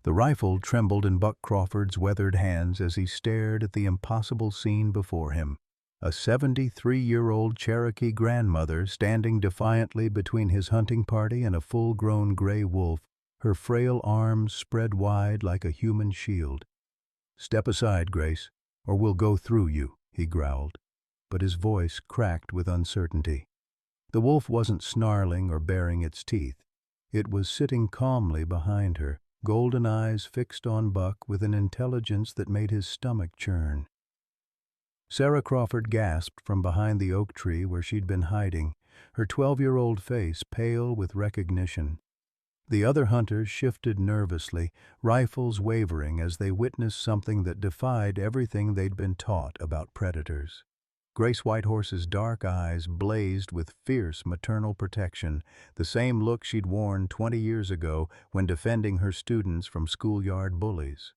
The rifle trembled in Buck Crawford's weathered hands as he stared at the impossible scene before him. A 73-year-old Cherokee grandmother standing defiantly between his hunting party and a full-grown gray wolf, her frail arms spread wide like a human shield. "Step aside, Grace, or we'll go through you," he growled, but his voice cracked with uncertainty. The wolf wasn't snarling or baring its teeth. It was sitting calmly behind her, golden eyes fixed on Buck with an intelligence that made his stomach churn. Sarah Crawford gasped from behind the oak tree where she'd been hiding, her 12-year-old face pale with recognition. The other hunters shifted nervously, rifles wavering as they witnessed something that defied everything they'd been taught about predators. Grace Whitehorse's dark eyes blazed with fierce maternal protection, the same look she'd worn 20 years ago when defending her students from schoolyard bullies.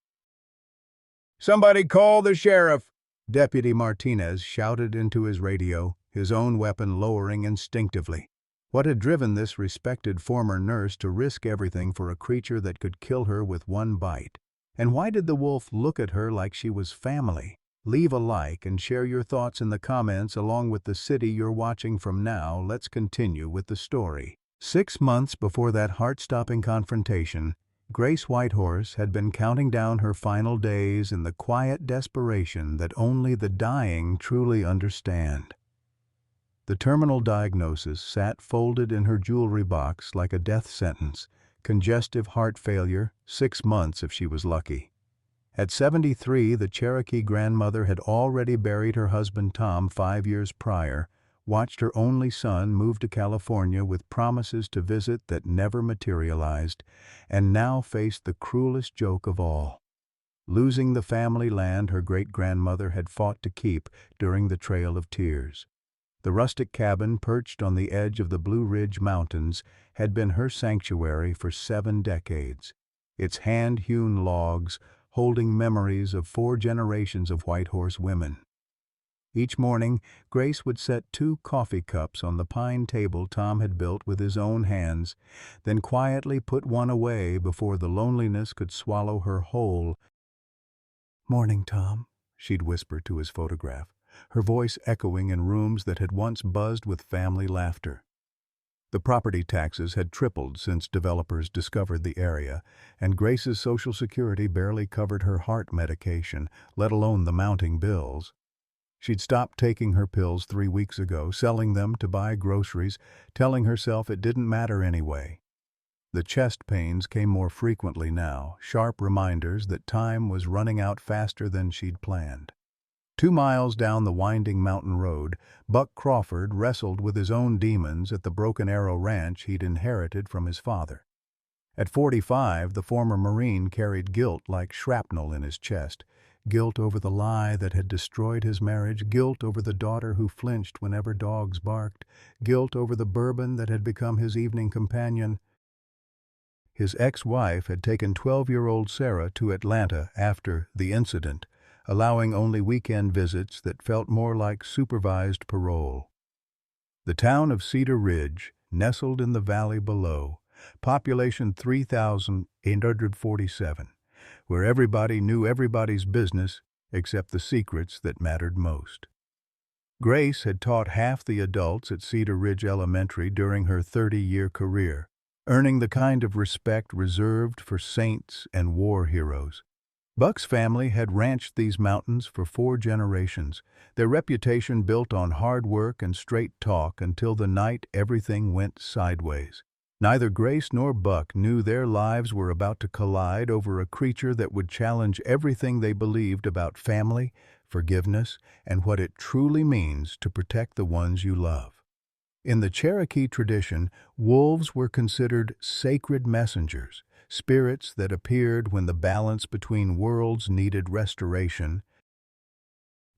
"Somebody call the sheriff!" Deputy Martinez shouted into his radio, his own weapon lowering instinctively. What had driven this respected former nurse to risk everything for a creature that could kill her with one bite? And why did the wolf look at her like she was family? Leave a like and share your thoughts in the comments along with the city you're watching from now. Let's continue with the story. 6 months before that heart-stopping confrontation, Grace Whitehorse had been counting down her final days in the quiet desperation that only the dying truly understand. The terminal diagnosis sat folded in her jewelry box like a death sentence: congestive heart failure, 6 months if she was lucky. At 73, the Cherokee grandmother had already buried her husband Tom 5 years prior, watched her only son move to California with promises to visit that never materialized, and now faced the cruelest joke of all: losing the family land her great-grandmother had fought to keep during the Trail of Tears. The rustic cabin perched on the edge of the Blue Ridge Mountains had been her sanctuary for 7 decades, its hand-hewn logs holding memories of 4 generations of Whitehorse women. Each morning, Grace would set 2 coffee cups on the pine table Tom had built with his own hands, then quietly put one away before the loneliness could swallow her whole. "Morning, Tom," she'd whisper to his photograph, her voice echoing in rooms that had once buzzed with family laughter. The property taxes had tripled since developers discovered the area, and Grace's Social Security barely covered her heart medication, let alone the mounting bills. She'd stopped taking her pills 3 weeks ago, selling them to buy groceries, telling herself it didn't matter anyway. The chest pains came more frequently now, sharp reminders that time was running out faster than she'd planned. 2 miles down the winding mountain road, Buck Crawford wrestled with his own demons at the Broken Arrow Ranch he'd inherited from his father. At 45, the former Marine carried guilt like shrapnel in his chest. Guilt over the lie that had destroyed his marriage, guilt over the daughter who flinched whenever dogs barked, guilt over the bourbon that had become his evening companion. His ex-wife had taken 12-year-old Sarah to Atlanta after the incident, allowing only weekend visits that felt more like supervised parole. The town of Cedar Ridge, nestled in the valley below, population 3,847, where everybody knew everybody's business except the secrets that mattered most. Grace had taught half the adults at Cedar Ridge Elementary during her 30-year career, earning the kind of respect reserved for saints and war heroes. Buck's family had ranched these mountains for 4 generations, their reputation built on hard work and straight talk until the night everything went sideways. Neither Grace nor Buck knew their lives were about to collide over a creature that would challenge everything they believed about family, forgiveness, and what it truly means to protect the ones you love. In the Cherokee tradition, wolves were considered sacred messengers, spirits that appeared when the balance between worlds needed restoration.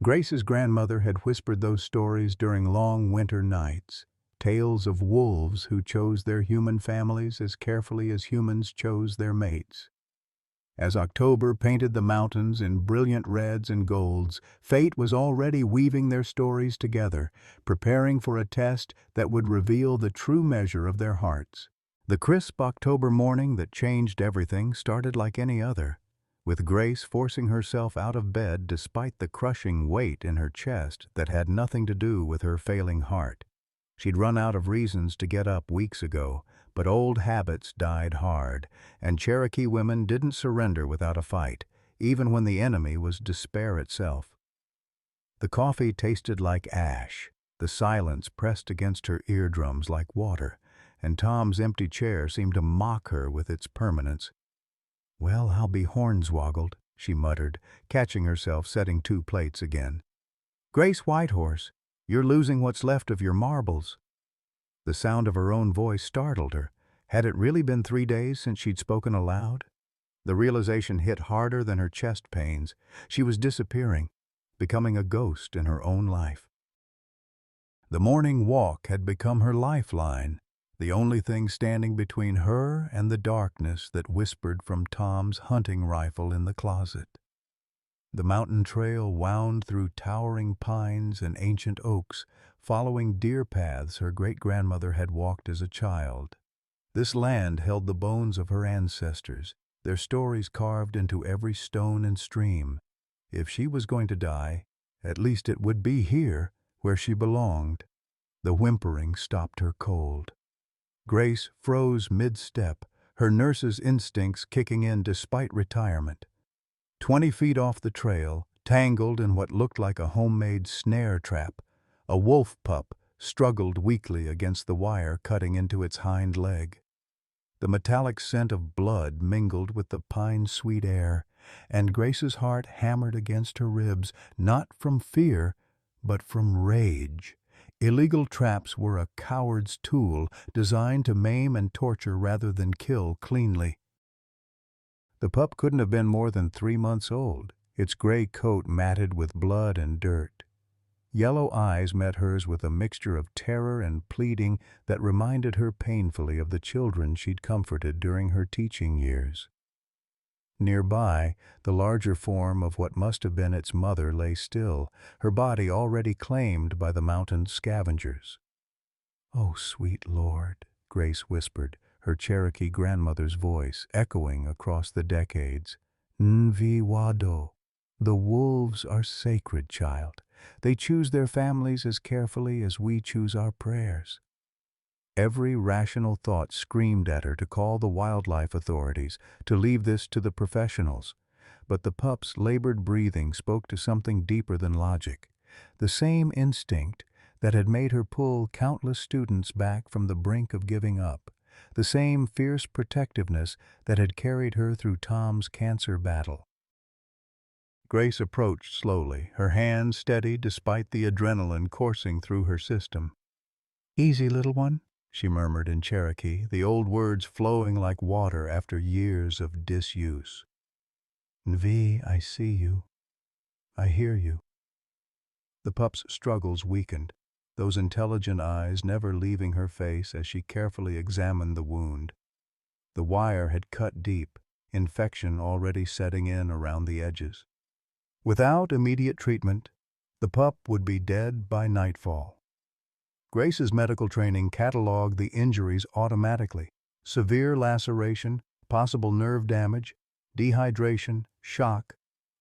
Grace's grandmother had whispered those stories during long winter nights, tales of wolves who chose their human families as carefully as humans chose their mates. As October painted the mountains in brilliant reds and golds, fate was already weaving their stories together, preparing for a test that would reveal the true measure of their hearts. The crisp October morning that changed everything started like any other, with Grace forcing herself out of bed despite the crushing weight in her chest that had nothing to do with her failing heart. She'd run out of reasons to get up weeks ago, but old habits died hard, and Cherokee women didn't surrender without a fight, even when the enemy was despair itself. The coffee tasted like ash, the silence pressed against her eardrums like water, and Tom's empty chair seemed to mock her with its permanence. "Well, I'll be hornswoggled," she muttered, catching herself setting 2 plates again. "Grace Whitehorse, you're losing what's left of your marbles." The sound of her own voice startled her. Had it really been 3 days since she'd spoken aloud? The realization hit harder than her chest pains. She was disappearing, becoming a ghost in her own life. The morning walk had become her lifeline, the only thing standing between her and the darkness that whispered from Tom's hunting rifle in the closet. The mountain trail wound through towering pines and ancient oaks, following deer paths her great-grandmother had walked as a child. This land held the bones of her ancestors, their stories carved into every stone and stream. If she was going to die, at least it would be here, where she belonged. The whimpering stopped her cold. Grace froze mid-step, her nurse's instincts kicking in despite retirement. 20 feet off the trail, tangled in what looked like a homemade snare trap, a wolf pup struggled weakly against the wire cutting into its hind leg. The metallic scent of blood mingled with the pine-sweet air, and Grace's heart hammered against her ribs, not from fear, but from rage. Illegal traps were a coward's tool, designed to maim and torture rather than kill cleanly. The pup couldn't have been more than 3 months old, its gray coat matted with blood and dirt. Yellow eyes met hers with a mixture of terror and pleading that reminded her painfully of the children she'd comforted during her teaching years. Nearby, the larger form of what must have been its mother lay still, her body already claimed by the mountain scavengers. "Oh, sweet Lord," Grace whispered, her Cherokee grandmother's voice echoing across the decades. "Nvi-Wado. The wolves are sacred, child. They choose their families as carefully as we choose our prayers." Every rational thought screamed at her to call the wildlife authorities, to leave this to the professionals. But the pup's labored breathing spoke to something deeper than logic, the same instinct that had made her pull countless students back from the brink of giving up, the same fierce protectiveness that had carried her through Tom's cancer battle. Grace approached slowly, her hand steady despite the adrenaline coursing through her system. "Easy, little one," she murmured in Cherokee, the old words flowing like water after years of disuse. "Nvi, I see you. I hear you." The pup's struggles weakened, those intelligent eyes never leaving her face as she carefully examined the wound. The wire had cut deep, infection already setting in around the edges. Without immediate treatment, the pup would be dead by nightfall. Grace's medical training cataloged the injuries automatically: severe laceration, possible nerve damage, dehydration, shock,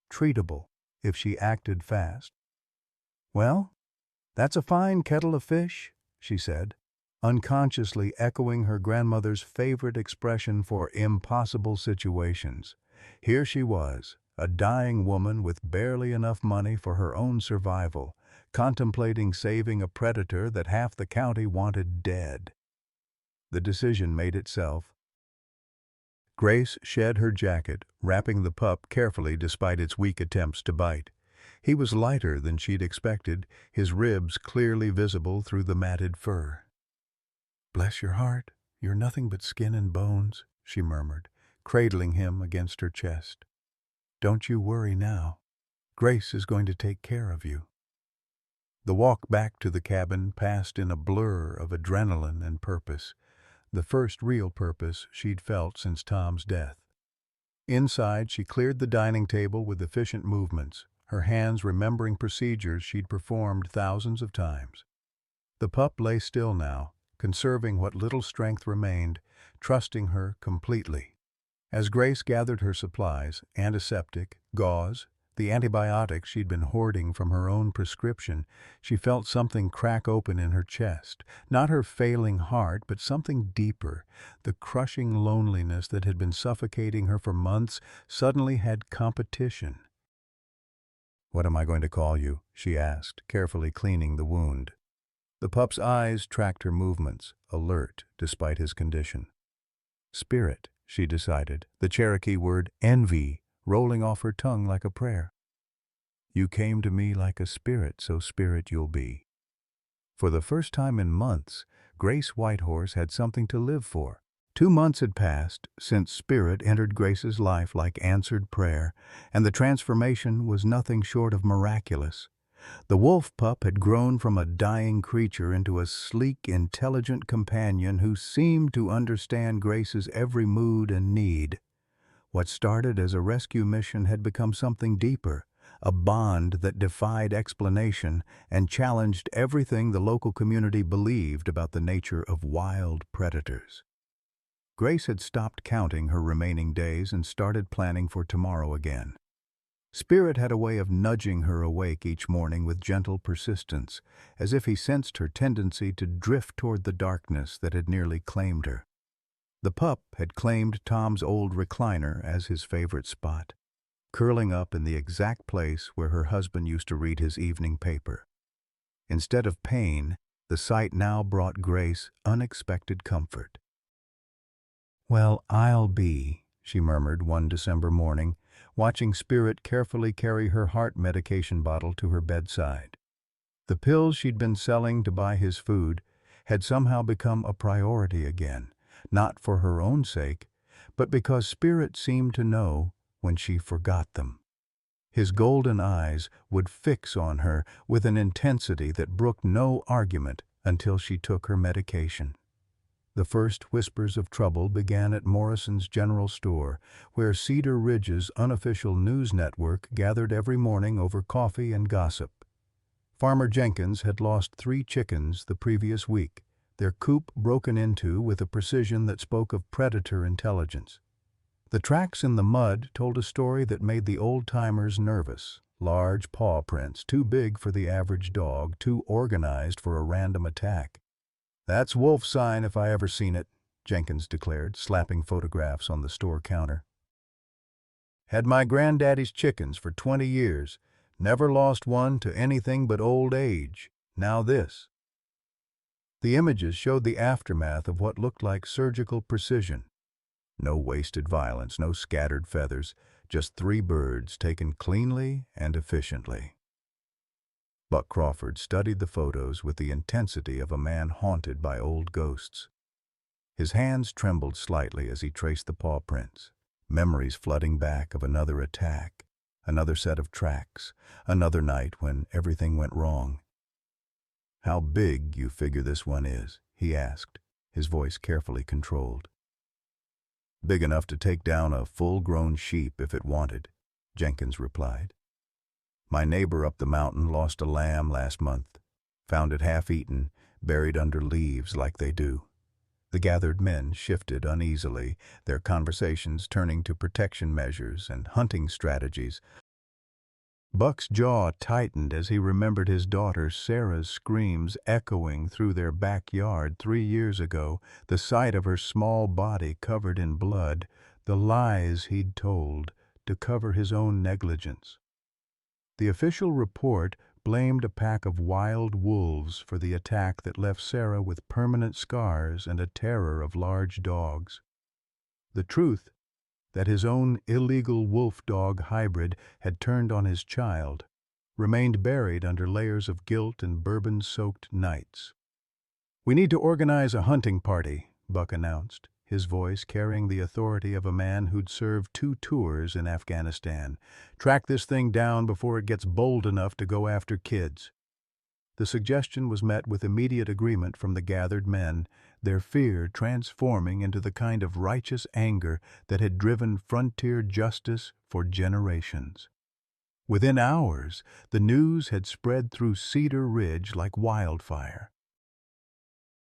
treatable if she acted fast. "Well, that's a fine kettle of fish," she said, unconsciously echoing her grandmother's favorite expression for impossible situations. Here she was, a dying woman with barely enough money for her own survival, contemplating saving a predator that half the county wanted dead. The decision made itself. Grace shed her jacket, wrapping the pup carefully despite its weak attempts to bite. He was lighter than she'd expected, his ribs clearly visible through the matted fur. "Bless your heart, you're nothing but skin and bones," she murmured, cradling him against her chest. "Don't you worry now. Grace is going to take care of you." The walk back to the cabin passed in a blur of adrenaline and purpose, the first real purpose she'd felt since Tom's death. Inside, she cleared the dining table with efficient movements, her hands remembering procedures she'd performed thousands of times. The pup lay still now, conserving what little strength remained, trusting her completely. As Grace gathered her supplies, antiseptic, gauze, the antibiotics she'd been hoarding from her own prescription, she felt something crack open in her chest. Not her failing heart, but something deeper. The crushing loneliness that had been suffocating her for months suddenly had competition. "What am I going to call you?" she asked, carefully cleaning the wound. The pup's eyes tracked her movements, alert despite his condition. "Spirit," she decided, the Cherokee word envy rolling off her tongue like a prayer. "You came to me like a spirit, so spirit you'll be." For the first time in months, Grace Whitehorse had something to live for. 2 months had passed since Spirit entered Grace's life like answered prayer, and the transformation was nothing short of miraculous. The wolf pup had grown from a dying creature into a sleek, intelligent companion who seemed to understand Grace's every mood and need. What started as a rescue mission had become something deeper, a bond that defied explanation and challenged everything the local community believed about the nature of wild predators. Grace had stopped counting her remaining days and started planning for tomorrow again. Spirit had a way of nudging her awake each morning with gentle persistence, as if he sensed her tendency to drift toward the darkness that had nearly claimed her. The pup had claimed Tom's old recliner as his favorite spot, curling up in the exact place where her husband used to read his evening paper. Instead of pain, the sight now brought Grace unexpected comfort. "Well, I'll be," she murmured one December morning, watching Spirit carefully carry her heart medication bottle to her bedside. The pills she'd been selling to buy his food had somehow become a priority again, not for her own sake, but because Spirit seemed to know when she forgot them. His golden eyes would fix on her with an intensity that brooked no argument until she took her medication. The first whispers of trouble began at Morrison's General Store, where Cedar Ridge's unofficial news network gathered every morning over coffee and gossip. Farmer Jenkins had lost 3 chickens the previous week, their coop broken into with a precision that spoke of predator intelligence. The tracks in the mud told a story that made the old-timers nervous. Large paw prints, too big for the average dog, too organized for a random attack. "That's wolf sign if I ever seen it," Jenkins declared, slapping photographs on the store counter. "Had my granddaddy's chickens for 20 years. Never lost one to anything but old age. Now this." The images showed the aftermath of what looked like surgical precision. No wasted violence, no scattered feathers, just 3 birds taken cleanly and efficiently. Buck Crawford studied the photos with the intensity of a man haunted by old ghosts. His hands trembled slightly as he traced the paw prints, memories flooding back of another attack, another set of tracks, another night when everything went wrong. "How big you figure this one is?" he asked, his voice carefully controlled. "Big enough to take down a full-grown sheep if it wanted," Jenkins replied. "My neighbor up the mountain lost a lamb last month, found it half-eaten, buried under leaves like they do." The gathered men shifted uneasily, their conversations turning to protection measures and hunting strategies. Buck's jaw tightened as he remembered his daughter Sarah's screams echoing through their backyard 3 years ago, the sight of her small body covered in blood, the lies he'd told to cover his own negligence. The official report blamed a pack of wild wolves for the attack that left Sarah with permanent scars and a terror of large dogs. The truth, that his own illegal wolf-dog hybrid had turned on his child, remained buried under layers of guilt and bourbon-soaked nights. "We need to organize a hunting party," Buck announced, his voice carrying the authority of a man who'd served 2 tours in Afghanistan. "Track this thing down before it gets bold enough to go after kids." The suggestion was met with immediate agreement from the gathered men, their fear transforming into the kind of righteous anger that had driven frontier justice for generations. Within hours, the news had spread through Cedar Ridge like wildfire.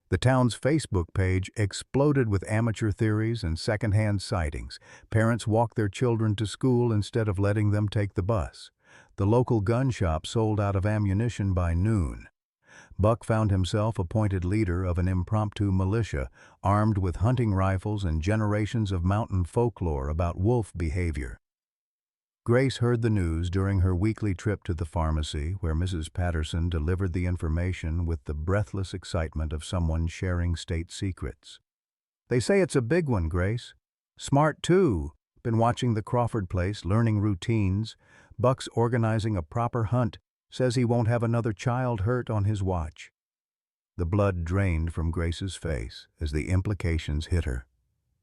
The town's Facebook page exploded with amateur theories and secondhand sightings. Parents walked their children to school instead of letting them take the bus. The local gun shop sold out of ammunition by noon. Buck found himself appointed leader of an impromptu militia, armed with hunting rifles and generations of mountain folklore about wolf behavior. Grace heard the news during her weekly trip to the pharmacy, where Mrs. Patterson delivered the information with the breathless excitement of someone sharing state secrets. "They say it's a big one, Grace. Smart, too. Been watching the Crawford place, learning routines. Buck's organizing a proper hunt. Says he won't have another child hurt on his watch." The blood drained from Grace's face as the implications hit her.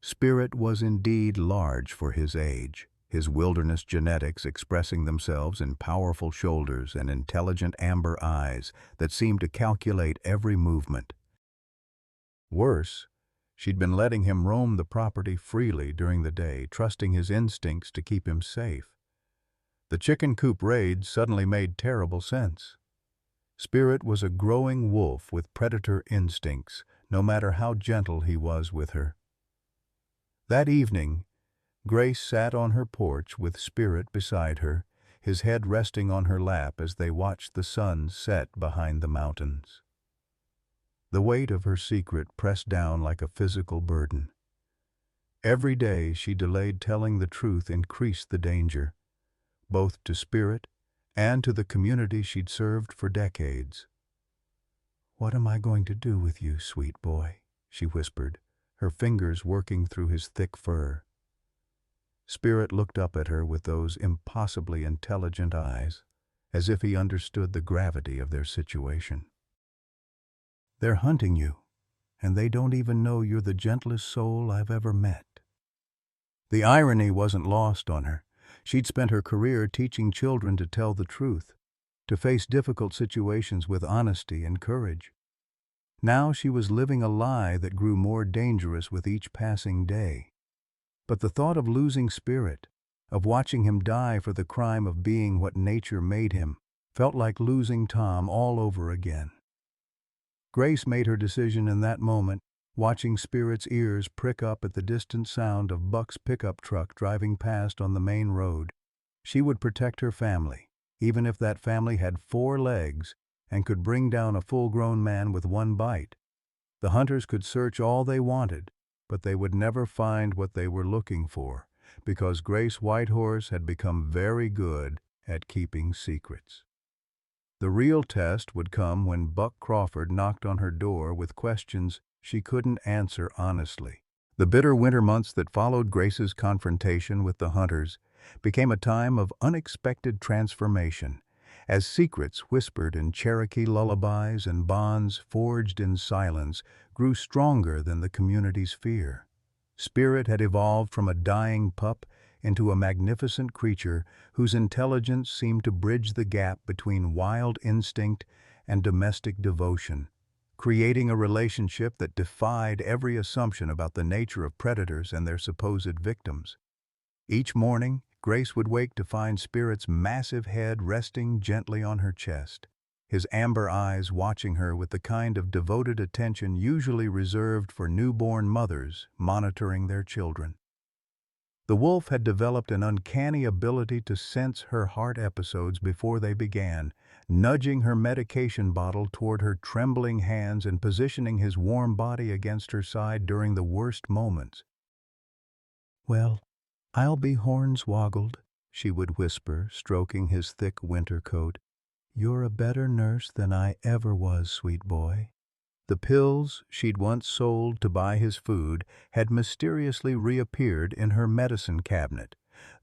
Spirit was indeed large for his age, his wilderness genetics expressing themselves in powerful shoulders and intelligent amber eyes that seemed to calculate every movement. Worse, she'd been letting him roam the property freely during the day, trusting his instincts to keep him safe. The chicken coop raid suddenly made terrible sense. Spirit was a growing wolf with predator instincts, no matter how gentle he was with her. That evening, Grace sat on her porch with Spirit beside her, his head resting on her lap as they watched the sun set behind the mountains. The weight of her secret pressed down like a physical burden. Every day she delayed telling the truth increased the danger, both to Spirit and to the community she'd served for decades. "What am I going to do with you, sweet boy?" she whispered, her fingers working through his thick fur. Spirit looked up at her with those impossibly intelligent eyes, as if he understood the gravity of their situation. "They're hunting you, and they don't even know you're the gentlest soul I've ever met." The irony wasn't lost on her. She'd spent her career teaching children to tell the truth, to face difficult situations with honesty and courage. Now she was living a lie that grew more dangerous with each passing day. But the thought of losing Spirit, of watching him die for the crime of being what nature made him, felt like losing Tom all over again. Grace made her decision in that moment, watching Spirit's ears prick up at the distant sound of Buck's pickup truck driving past on the main road. She would protect her family, even if that family had 4 legs and could bring down a full-grown man with 1 bite. The hunters could search all they wanted, but they would never find what they were looking for, because Grace Whitehorse had become very good at keeping secrets. The real test would come when Buck Crawford knocked on her door with questions she couldn't answer honestly. The bitter winter months that followed Grace's confrontation with the hunters became a time of unexpected transformation, as secrets whispered in Cherokee lullabies and bonds forged in silence grew stronger than the community's fear. Spirit had evolved from a dying pup into a magnificent creature whose intelligence seemed to bridge the gap between wild instinct and domestic devotion, creating a relationship that defied every assumption about the nature of predators and their supposed victims. Each morning, Grace would wake to find Spirit's massive head resting gently on her chest, his amber eyes watching her with the kind of devoted attention usually reserved for newborn mothers monitoring their children. The wolf had developed an uncanny ability to sense her heart episodes before they began, nudging her medication bottle toward her trembling hands and positioning his warm body against her side during the worst moments. "Well, I'll be hornswoggled," she would whisper, stroking his thick winter coat. "You're a better nurse than I ever was, sweet boy." The pills she'd once sold to buy his food had mysteriously reappeared in her medicine cabinet,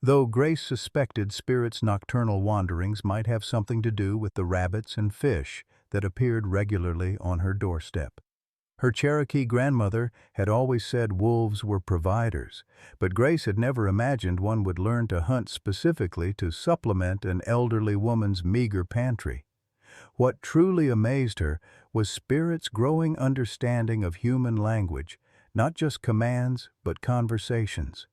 though Grace suspected Spirit's nocturnal wanderings might have something to do with the rabbits and fish that appeared regularly on her doorstep. Her Cherokee grandmother had always said wolves were providers, but Grace had never imagined one would learn to hunt specifically to supplement an elderly woman's meager pantry. What truly amazed her was Spirit's growing understanding of human language, not just commands, but conversations.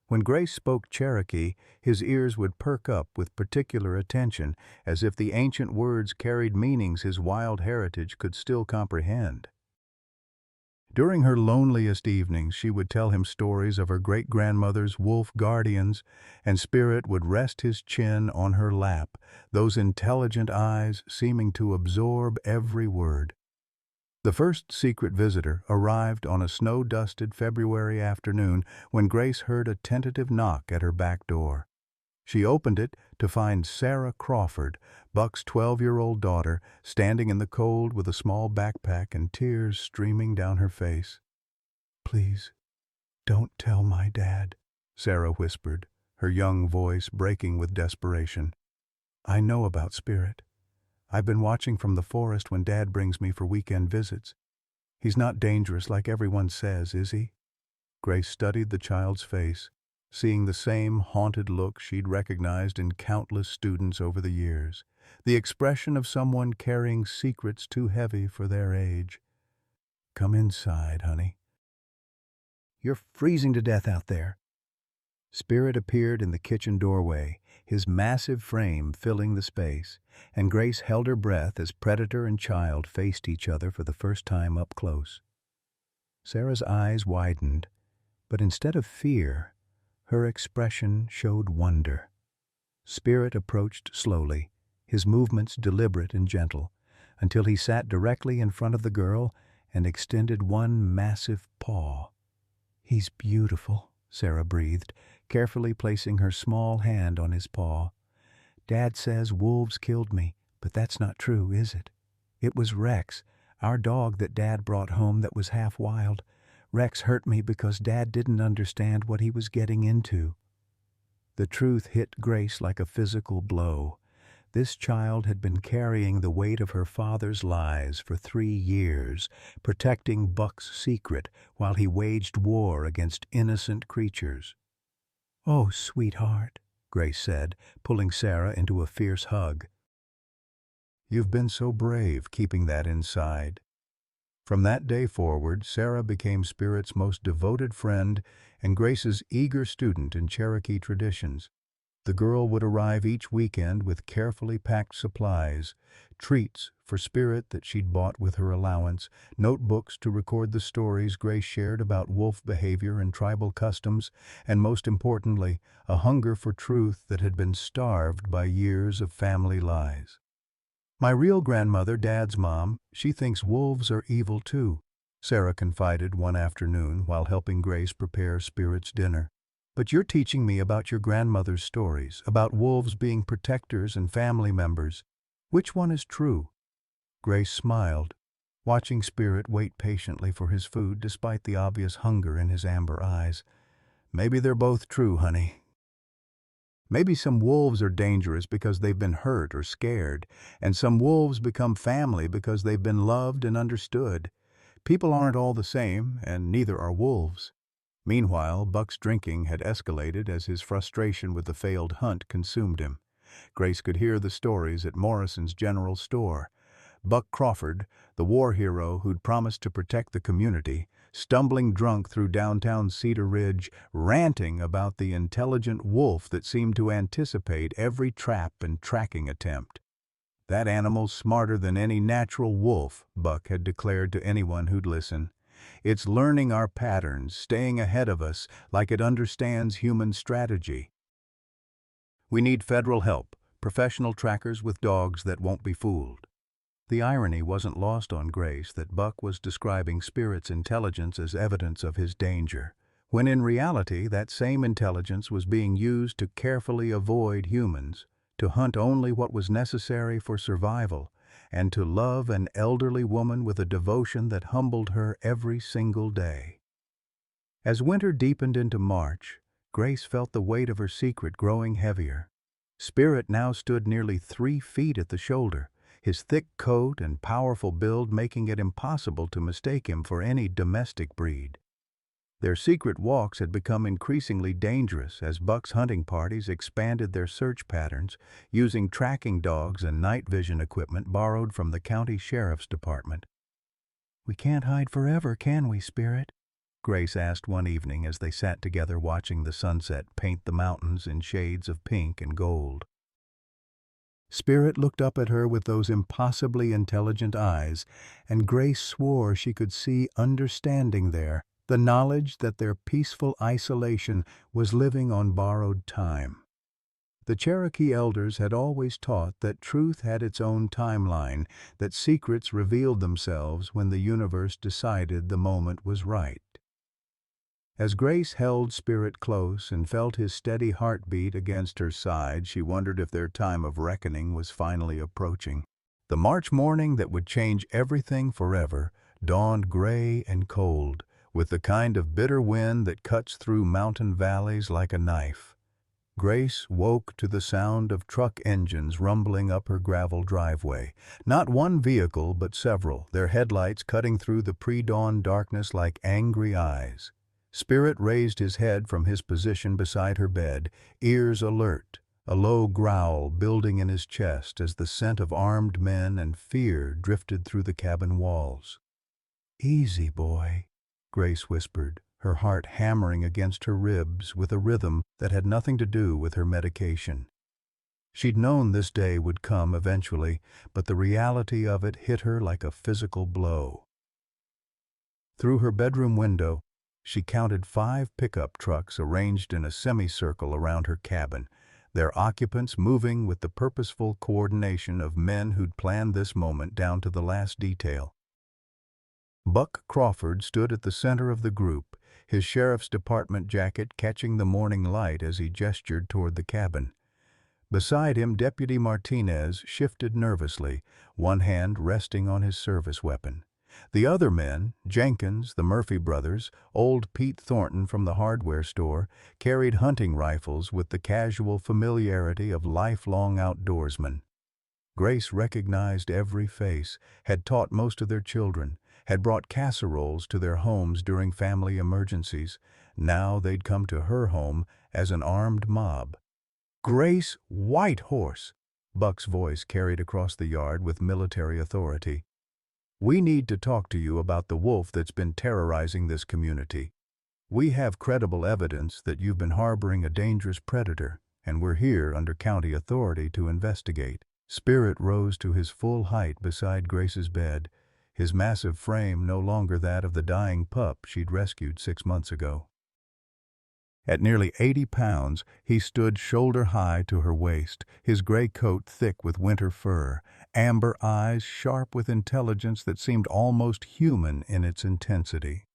When Grace spoke Cherokee, his ears would perk up with particular attention, as if the ancient words carried meanings his wild heritage could still comprehend. During her loneliest evenings, she would tell him stories of her great-grandmother's wolf guardians, and Spirit would rest his chin on her lap, those intelligent eyes seeming to absorb every word. The first secret visitor arrived on a snow-dusted February afternoon when Grace heard a tentative knock at her back door. She opened it to find Sarah Crawford, Buck's 12-year-old daughter, standing in the cold with a small backpack and tears streaming down her face. "Please, don't tell my dad," Sarah whispered, her young voice breaking with desperation. "I know about Spirit. I've been watching from the forest when Dad brings me for weekend visits. He's not dangerous like everyone says, is he?" Grace studied the child's face, seeing the same haunted look she'd recognized in countless students over the years, the expression of someone carrying secrets too heavy for their age. "Come inside, honey. You're freezing to death out there." Spirit appeared in the kitchen doorway, his massive frame filling the space, and Grace held her breath as predator and child faced each other for the first time up close. Sarah's eyes widened, but instead of fear, her expression showed wonder. Spirit approached slowly, his movements deliberate and gentle, until he sat directly in front of the girl and extended one massive paw. "He's beautiful," Sarah breathed, carefully placing her small hand on his paw. "Dad says wolves killed me, but that's not true, is it? It was Rex, our dog that Dad brought home that was half wild. Rex hurt me because Dad didn't understand what he was getting into." The truth hit Grace like a physical blow. This child had been carrying the weight of her father's lies for 3 years, protecting Buck's secret while he waged war against innocent creatures. "Oh, sweetheart," Grace said, pulling Sarah into a fierce hug. "You've been so brave keeping that inside." From that day forward, Sarah became Spirit's most devoted friend and Grace's eager student in Cherokee traditions. The girl would arrive each weekend with carefully packed supplies, treats for Spirit that she'd bought with her allowance, notebooks to record the stories Grace shared about wolf behavior and tribal customs, and most importantly, a hunger for truth that had been starved by years of family lies. "My real grandmother, Dad's mom, she thinks wolves are evil too," Sarah confided one afternoon while helping Grace prepare Spirit's dinner. "But you're teaching me about your grandmother's stories, about wolves being protectors and family members. Which one is true?" Grace smiled, watching Spirit wait patiently for his food despite the obvious hunger in his amber eyes. "Maybe they're both true, honey. Maybe some wolves are dangerous because they've been hurt or scared, and some wolves become family because they've been loved and understood. People aren't all the same, and neither are wolves." Meanwhile, Buck's drinking had escalated as his frustration with the failed hunt consumed him. Grace could hear the stories at Morrison's General Store. Buck Crawford, the war hero who'd promised to protect the community, stumbling drunk through downtown Cedar Ridge, ranting about the intelligent wolf that seemed to anticipate every trap and tracking attempt. "That animal's smarter than any natural wolf," Buck had declared to anyone who'd listen. "It's learning our patterns, staying ahead of us, like it understands human strategy. We need federal help, professional trackers with dogs that won't be fooled." The irony wasn't lost on Grace that Buck was describing Spirit's intelligence as evidence of his danger, when in reality that same intelligence was being used to carefully avoid humans, to hunt only what was necessary for survival, and to love an elderly woman with a devotion that humbled her every single day. As winter deepened into March, Grace felt the weight of her secret growing heavier. Spirit now stood nearly 3 feet at the shoulder, his thick coat and powerful build making it impossible to mistake him for any domestic breed. Their secret walks had become increasingly dangerous as Buck's hunting parties expanded their search patterns, using tracking dogs and night vision equipment borrowed from the county sheriff's department. "We can't hide forever, can we, Spirit?" Grace asked one evening as they sat together watching the sunset paint the mountains in shades of pink and gold. Spirit looked up at her with those impossibly intelligent eyes, and Grace swore she could see understanding there, the knowledge that their peaceful isolation was living on borrowed time. The Cherokee elders had always taught that truth had its own timeline, that secrets revealed themselves when the universe decided the moment was right. As Grace held Spirit close and felt his steady heartbeat against her side, she wondered if their time of reckoning was finally approaching. The March morning that would change everything forever dawned gray and cold, with the kind of bitter wind that cuts through mountain valleys like a knife. Grace woke to the sound of truck engines rumbling up her gravel driveway. Not one vehicle, but several, their headlights cutting through the pre-dawn darkness like angry eyes. Spirit raised his head from his position beside her bed, ears alert, a low growl building in his chest as the scent of armed men and fear drifted through the cabin walls. "Easy, boy," Grace whispered, her heart hammering against her ribs with a rhythm that had nothing to do with her medication. She'd known this day would come eventually, but the reality of it hit her like a physical blow. Through her bedroom window, she counted 5 pickup trucks arranged in a semicircle around her cabin, their occupants moving with the purposeful coordination of men who'd planned this moment down to the last detail. Buck Crawford stood at the center of the group, his sheriff's department jacket catching the morning light as he gestured toward the cabin. Beside him, Deputy Martinez shifted nervously, one hand resting on his service weapon. The other men, Jenkins, the Murphy brothers, old Pete Thornton from the hardware store, carried hunting rifles with the casual familiarity of lifelong outdoorsmen. Grace recognized every face, had taught most of their children, had brought casseroles to their homes during family emergencies. Now they'd come to her home as an armed mob. "Grace Whitehorse," Buck's voice carried across the yard with military authority. "We need to talk to you about the wolf that's been terrorizing this community. We have credible evidence that you've been harboring a dangerous predator, and we're here under county authority to investigate." Spirit rose to his full height beside Grace's bed, his massive frame no longer that of the dying pup she'd rescued 6 months ago. At nearly 80 pounds, he stood shoulder-high to her waist, his gray coat thick with winter fur, amber eyes sharp with intelligence that seemed almost human in its intensity.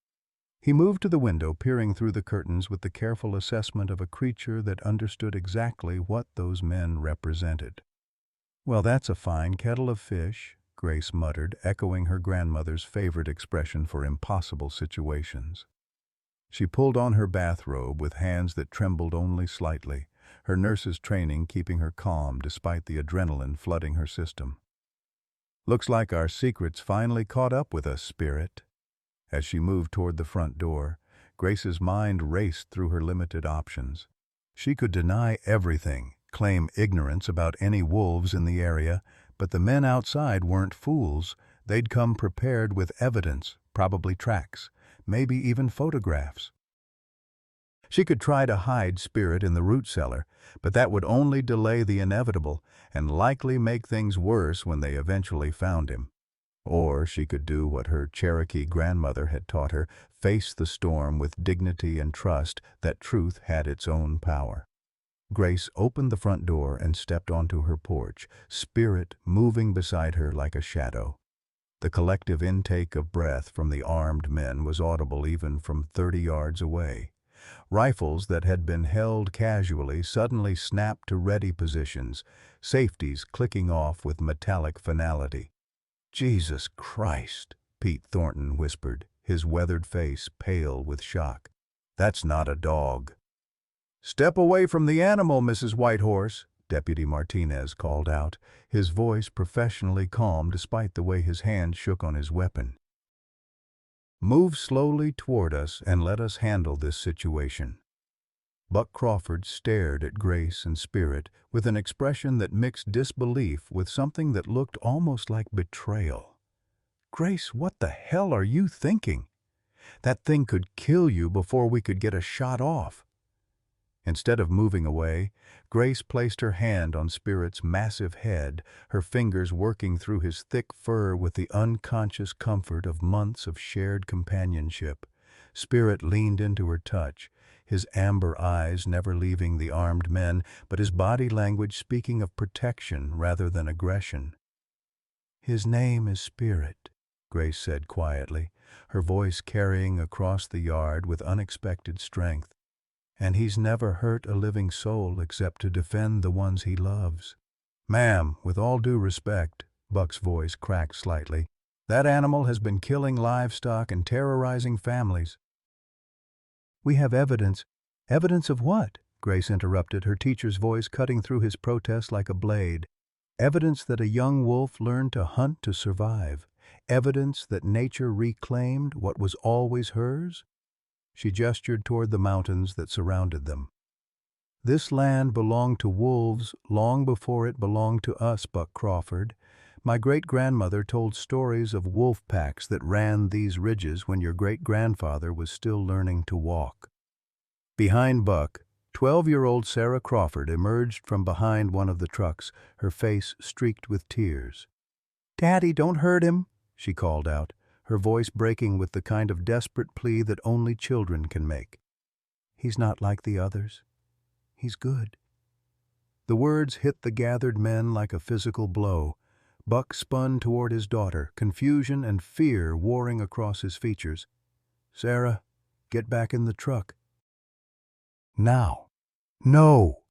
He moved to the window, peering through the curtains with the careful assessment of a creature that understood exactly what those men represented. "Well, that's a fine kettle of fish," Grace muttered, echoing her grandmother's favorite expression for impossible situations. She pulled on her bathrobe with hands that trembled only slightly, her nurse's training keeping her calm despite the adrenaline flooding her system. "Looks like our secret's finally caught up with us, Spirit." As she moved toward the front door, Grace's mind raced through her limited options. She could deny everything, claim ignorance about any wolves in the area, but the men outside weren't fools. They'd come prepared with evidence, probably tracks, maybe even photographs. She could try to hide Spirit in the root cellar, but that would only delay the inevitable and likely make things worse when they eventually found him. Or she could do what her Cherokee grandmother had taught her, face the storm with dignity and trust that truth had its own power. Grace opened the front door and stepped onto her porch, Spirit moving beside her like a shadow. The collective intake of breath from the armed men was audible even from 30 yards away. Rifles that had been held casually suddenly snapped to ready positions, safeties clicking off with metallic finality. "Jesus Christ," Pete Thornton whispered, his weathered face pale with shock. "That's not a dog." "Step away from the animal, Mrs. Whitehorse," Deputy Martinez called out, his voice professionally calm despite the way his hand shook on his weapon. "Move slowly toward us and let us handle this situation." Buck Crawford stared at Grace and Spirit with an expression that mixed disbelief with something that looked almost like betrayal. "Grace, what the hell are you thinking? That thing could kill you before we could get a shot off." Instead of moving away, Grace placed her hand on Spirit's massive head, her fingers working through his thick fur with the unconscious comfort of months of shared companionship. Spirit leaned into her touch, his amber eyes never leaving the armed men, but his body language speaking of protection rather than aggression. "His name is Spirit," Grace said quietly, her voice carrying across the yard with unexpected strength. "And he's never hurt a living soul except to defend the ones he loves." "Ma'am, with all due respect," Buck's voice cracked slightly, "that animal has been killing livestock and terrorizing families." "We have evidence." "Evidence of what?" Grace interrupted, her teacher's voice cutting through his protest like a blade. "Evidence that a young wolf learned to hunt to survive. Evidence that nature reclaimed what was always hers." She gestured toward the mountains that surrounded them. "This land belonged to wolves long before it belonged to us, Buck Crawford. My great-grandmother told stories of wolf packs that ran these ridges when your great-grandfather was still learning to walk." Behind Buck, 12-year-old Sarah Crawford emerged from behind one of the trucks, her face streaked with tears. "Daddy, don't hurt him," she called out, her voice breaking with the kind of desperate plea that only children can make. "He's not like the others. He's good." The words hit the gathered men like a physical blow. Buck spun toward his daughter, confusion and fear warring across his features. "Sarah, get back in the truck." "Now." "No!"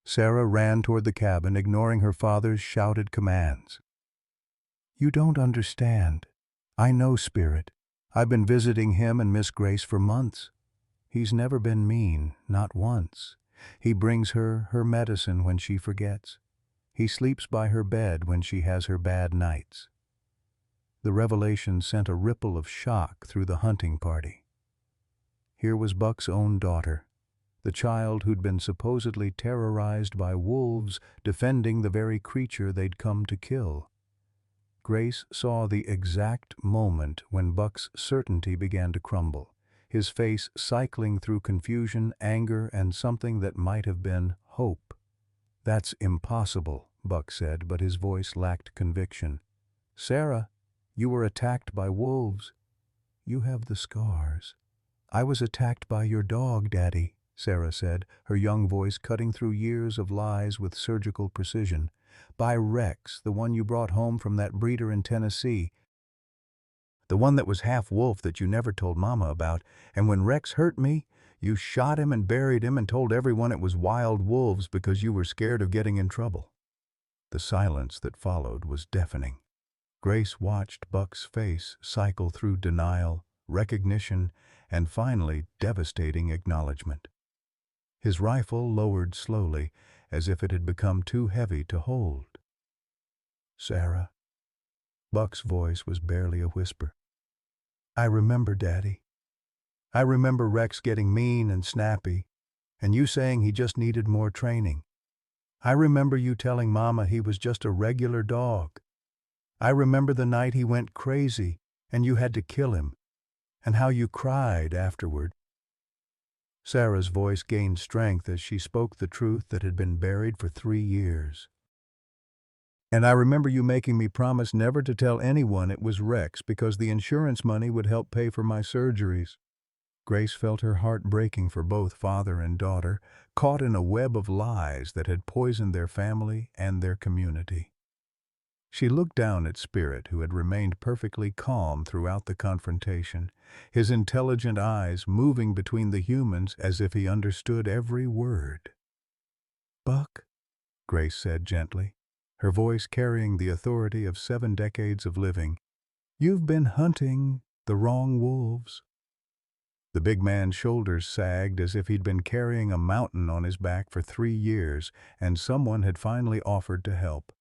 Sarah ran toward the cabin, ignoring her father's shouted commands. "You don't understand. I know Spirit. I've been visiting him and Miss Grace for months. He's never been mean, not once. He brings her her medicine when she forgets. He sleeps by her bed when she has her bad nights." The revelation sent a ripple of shock through the hunting party. Here was Buck's own daughter, the child who'd been supposedly terrorized by wolves, defending the very creature they'd come to kill. Grace saw the exact moment when Buck's certainty began to crumble, his face cycling through confusion, anger, and something that might have been hope. "That's impossible," Buck said, but his voice lacked conviction. "Sarah, you were attacked by wolves. You have the scars." "I was attacked by your dog, Daddy," Sarah said, her young voice cutting through years of lies with surgical precision. "By Rex, the one you brought home from that breeder in Tennessee. The one that was half wolf that you never told Mama about. And when Rex hurt me, you shot him and buried him and told everyone it was wild wolves because you were scared of getting in trouble." The silence that followed was deafening. Grace watched Buck's face cycle through denial, recognition, and finally devastating acknowledgement. His rifle lowered slowly, as if it had become too heavy to hold. "Sarah." Buck's voice was barely a whisper. "I remember, Daddy. I remember Rex getting mean and snappy, and you saying he just needed more training. I remember you telling Mama he was just a regular dog. I remember the night he went crazy and you had to kill him, and how you cried afterward." Sarah's voice gained strength as she spoke the truth that had been buried for 3 years. "And I remember you making me promise never to tell anyone it was Rex because the insurance money would help pay for my surgeries." Grace felt her heart breaking for both father and daughter, caught in a web of lies that had poisoned their family and their community. She looked down at Spirit, who had remained perfectly calm throughout the confrontation, his intelligent eyes moving between the humans as if he understood every word. "Buck," Grace said gently, her voice carrying the authority of 7 decades of living, "you've been hunting the wrong wolves." The big man's shoulders sagged as if he'd been carrying a mountain on his back for 3 years, and someone had finally offered to help.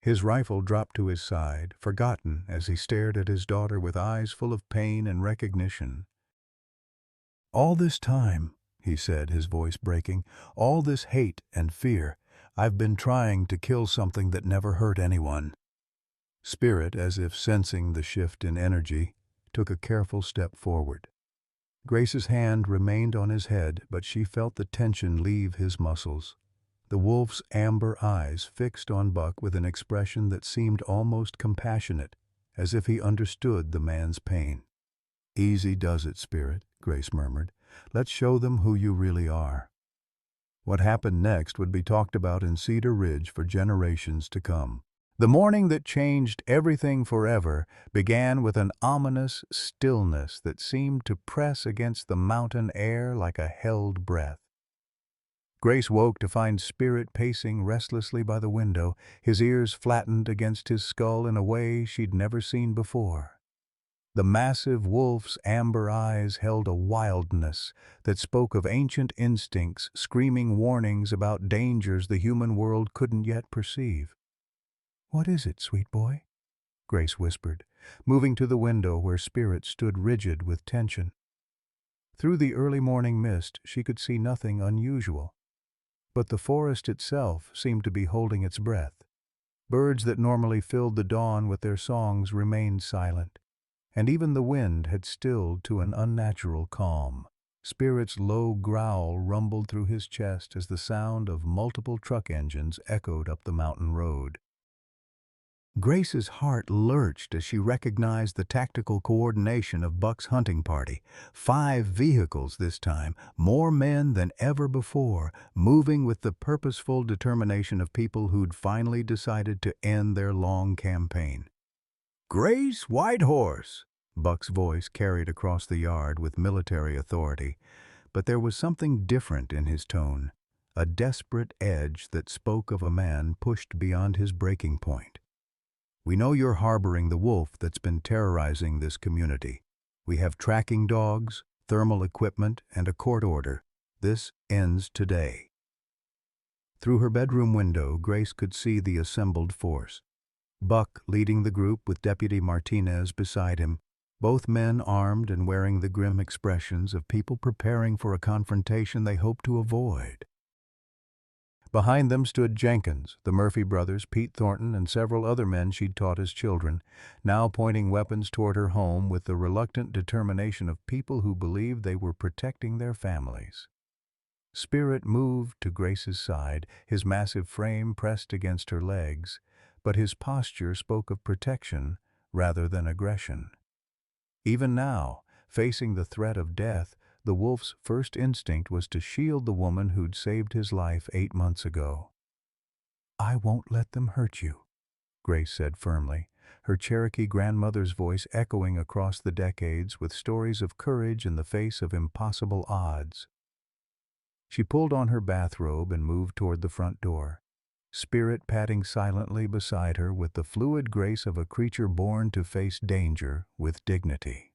His rifle dropped to his side, forgotten as he stared at his daughter with eyes full of pain and recognition. "All this time," he said, his voice breaking, "all this hate and fear, I've been trying to kill something that never hurt anyone." Spirit, as if sensing the shift in energy, took a careful step forward. Grace's hand remained on his head, but she felt the tension leave his muscles. The wolf's amber eyes fixed on Buck with an expression that seemed almost compassionate, as if he understood the man's pain. "Easy does it, Spirit," Grace murmured. "Let's show them who you really are." What happened next would be talked about in Cedar Ridge for generations to come. The morning that changed everything forever began with an ominous stillness that seemed to press against the mountain air like a held breath. Grace woke to find Spirit pacing restlessly by the window, his ears flattened against his skull in a way she'd never seen before. The massive wolf's amber eyes held a wildness that spoke of ancient instincts, screaming warnings about dangers the human world couldn't yet perceive. "What is it, sweet boy?" Grace whispered, moving to the window where Spirit stood rigid with tension. Through the early morning mist, she could see nothing unusual. But the forest itself seemed to be holding its breath. Birds that normally filled the dawn with their songs remained silent, and even the wind had stilled to an unnatural calm. Spirit's low growl rumbled through his chest as the sound of multiple truck engines echoed up the mountain road. Grace's heart lurched as she recognized the tactical coordination of Buck's hunting party. 5 vehicles this time, more men than ever before, moving with the purposeful determination of people who'd finally decided to end their long campaign. "Grace Whitehorse!" Buck's voice carried across the yard with military authority, but there was something different in his tone, a desperate edge that spoke of a man pushed beyond his breaking point. "We know you're harboring the wolf that's been terrorizing this community. We have tracking dogs, thermal equipment, and a court order. This ends today." Through her bedroom window, Grace could see the assembled force. Buck leading the group with Deputy Martinez beside him, both men armed and wearing the grim expressions of people preparing for a confrontation they hoped to avoid. Behind them stood Jenkins, the Murphy brothers, Pete Thornton, and several other men she'd taught as children, now pointing weapons toward her home with the reluctant determination of people who believed they were protecting their families. Spirit moved to Grace's side, his massive frame pressed against her legs, but his posture spoke of protection rather than aggression. Even now, facing the threat of death, the wolf's first instinct was to shield the woman who'd saved his life 8 months ago. "I won't let them hurt you," Grace said firmly, her Cherokee grandmother's voice echoing across the decades with stories of courage in the face of impossible odds. She pulled on her bathrobe and moved toward the front door, Spirit padding silently beside her with the fluid grace of a creature born to face danger with dignity.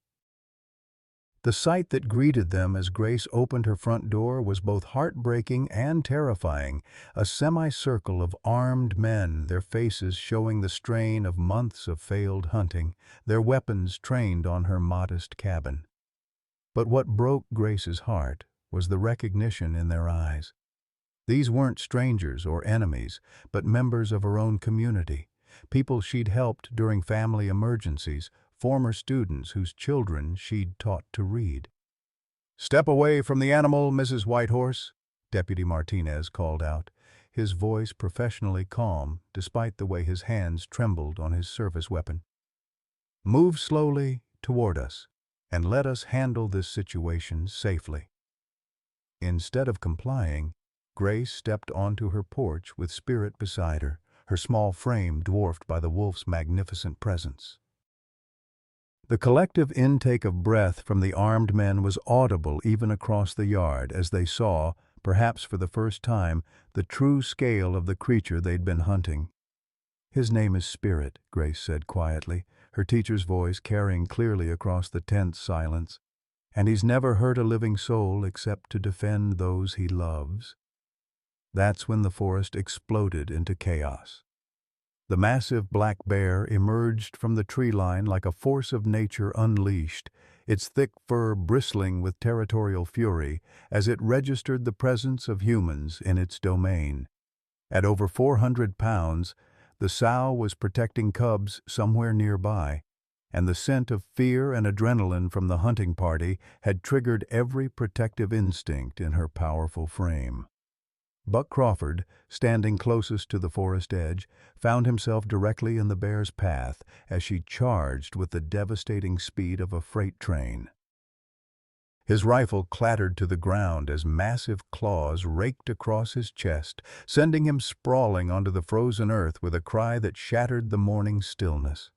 The sight that greeted them as Grace opened her front door was both heartbreaking and terrifying, a semicircle of armed men, their faces showing the strain of months of failed hunting, their weapons trained on her modest cabin. But what broke Grace's heart was the recognition in their eyes. These weren't strangers or enemies, but members of her own community, people she'd helped during family emergencies, former students whose children she'd taught to read. "Step away from the animal, Mrs. Whitehorse," Deputy Martinez called out, his voice professionally calm despite the way his hands trembled on his service weapon. "Move slowly toward us, and let us handle this situation safely." Instead of complying, Grace stepped onto her porch with Spirit beside her, her small frame dwarfed by the wolf's magnificent presence. The collective intake of breath from the armed men was audible even across the yard as they saw, perhaps for the first time, the true scale of the creature they'd been hunting. "His name is Spirit," Grace said quietly, her teacher's voice carrying clearly across the tense silence. "And he's never hurt a living soul except to defend those he loves." That's when the forest exploded into chaos. The massive black bear emerged from the tree line like a force of nature unleashed, its thick fur bristling with territorial fury as it registered the presence of humans in its domain. At over 400 pounds, the sow was protecting cubs somewhere nearby, and the scent of fear and adrenaline from the hunting party had triggered every protective instinct in her powerful frame. Buck Crawford, standing closest to the forest edge, found himself directly in the bear's path as she charged with the devastating speed of a freight train. His rifle clattered to the ground as massive claws raked across his chest, sending him sprawling onto the frozen earth with a cry that shattered the morning stillness.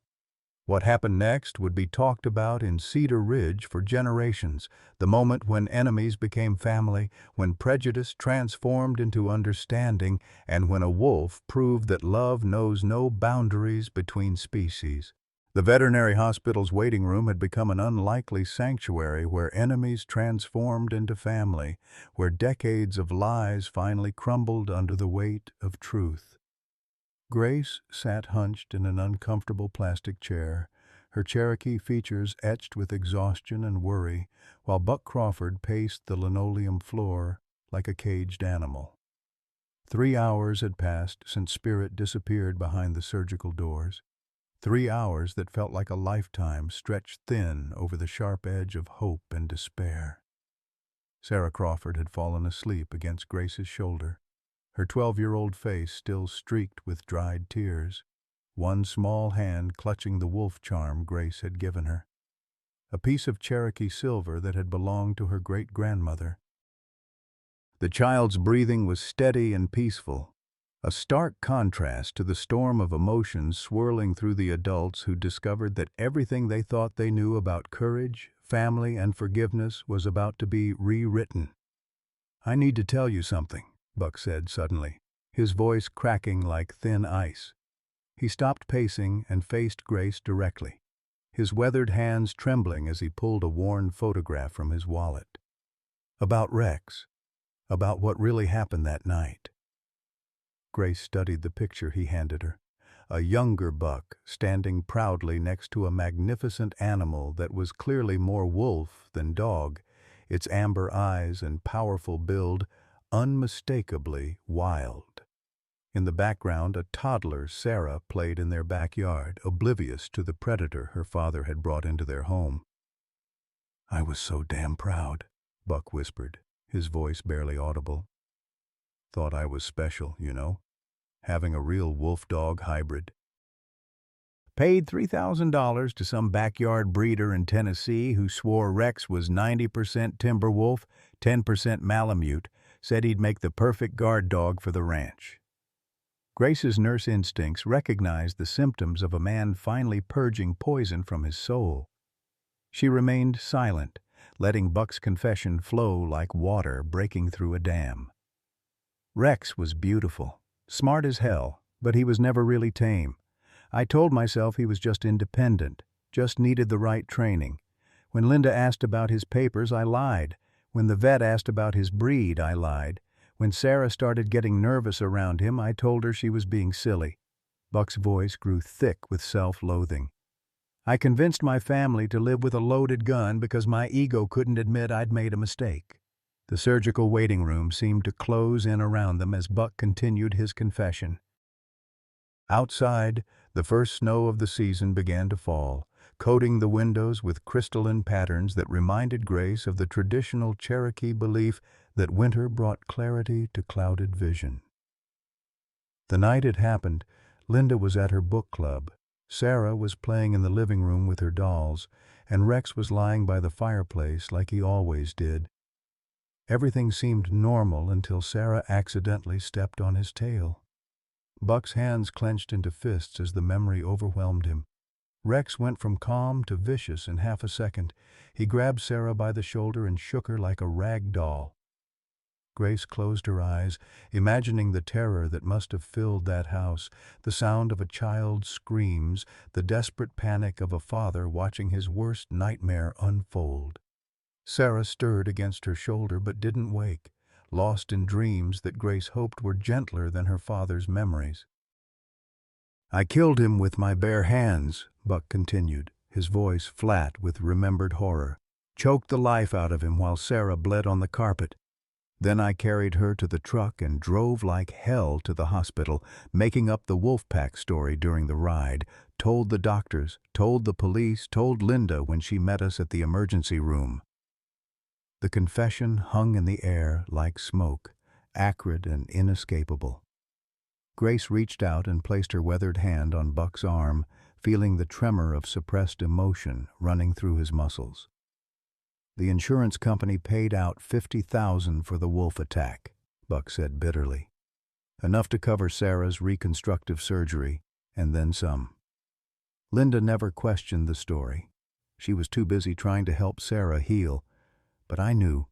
What happened next would be talked about in Cedar Ridge for generations, the moment when enemies became family, when prejudice transformed into understanding, and when a wolf proved that love knows no boundaries between species. The veterinary hospital's waiting room had become an unlikely sanctuary where enemies transformed into family, where decades of lies finally crumbled under the weight of truth. Grace sat hunched in an uncomfortable plastic chair, her Cherokee features etched with exhaustion and worry, while Buck Crawford paced the linoleum floor like a caged animal. 3 hours had passed since Spirit disappeared behind the surgical doors. 3 hours that felt like a lifetime stretched thin over the sharp edge of hope and despair. Sarah Crawford had fallen asleep against Grace's shoulder, her 12-year-old face still streaked with dried tears, one small hand clutching the wolf charm Grace had given her, a piece of Cherokee silver that had belonged to her great-grandmother. The child's breathing was steady and peaceful, a stark contrast to the storm of emotions swirling through the adults who discovered that everything they thought they knew about courage, family, and forgiveness was about to be rewritten. "I need to tell you something," Buck said suddenly, his voice cracking like thin ice. He stopped pacing and faced Grace directly, his weathered hands trembling as he pulled a worn photograph from his wallet. "About Rex. About what really happened that night." Grace studied the picture he handed her, a younger buck standing proudly next to a magnificent animal that was clearly more wolf than dog, its amber eyes and powerful build unmistakably wild. In the background, a toddler, Sarah, played in their backyard, oblivious to the predator her father had brought into their home. "I was so damn proud," Buck whispered, his voice barely audible. "Thought I was special, you know, having a real wolf-dog hybrid." Paid $3,000 to some backyard breeder in Tennessee who swore Rex was 90% timber wolf, 10% Malamute, said he'd make the perfect guard dog for the ranch. Grace's nurse instincts recognized the symptoms of a man finally purging poison from his soul. She remained silent, letting Buck's confession flow like water breaking through a dam. Rex was beautiful, smart as hell, but he was never really tame. I told myself he was just independent, just needed the right training. When Linda asked about his papers, I lied. When the vet asked about his breed, I lied. When Sarah started getting nervous around him, I told her she was being silly. Buck's voice grew thick with self-loathing. I convinced my family to live with a loaded gun because my ego couldn't admit I'd made a mistake. The surgical waiting room seemed to close in around them as Buck continued his confession. Outside, the first snow of the season began to fall, coating the windows with crystalline patterns that reminded Grace of the traditional Cherokee belief that winter brought clarity to clouded vision. The night it happened, Linda was at her book club, Sarah was playing in the living room with her dolls, and Rex was lying by the fireplace like he always did. Everything seemed normal until Sarah accidentally stepped on his tail. Buck's hands clenched into fists as the memory overwhelmed him. Rex went from calm to vicious in half a second. He grabbed Sarah by the shoulder and shook her like a rag doll. Grace closed her eyes, imagining the terror that must have filled that house, the sound of a child's screams, the desperate panic of a father watching his worst nightmare unfold. Sarah stirred against her shoulder but didn't wake, lost in dreams that Grace hoped were gentler than her father's memories. "I killed him with my bare hands," Buck continued, his voice flat with remembered horror. "Choked the life out of him while Sarah bled on the carpet. Then I carried her to the truck and drove like hell to the hospital, making up the Wolfpack story during the ride, told the doctors, told the police, told Linda when she met us at the emergency room. The confession hung in the air like smoke, acrid and inescapable. Grace reached out and placed her weathered hand on Buck's arm, feeling the tremor of suppressed emotion running through his muscles. The insurance company paid out $50,000 for the wolf attack, Buck said bitterly. Enough to cover Sarah's reconstructive surgery, and then some. Linda never questioned the story. She was too busy trying to help Sarah heal, but I knew.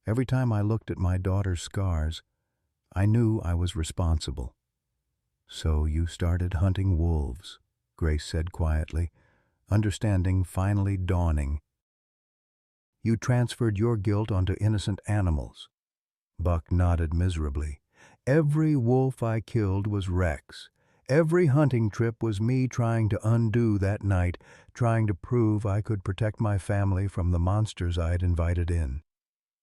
Every time I looked at my daughter's scars, I knew I was responsible. So you started hunting wolves, Grace said quietly, understanding finally dawning. You transferred your guilt onto innocent animals. Buck nodded miserably. Every wolf I killed was Rex. Every hunting trip was me trying to undo that night, trying to prove I could protect my family from the monsters I'd invited in.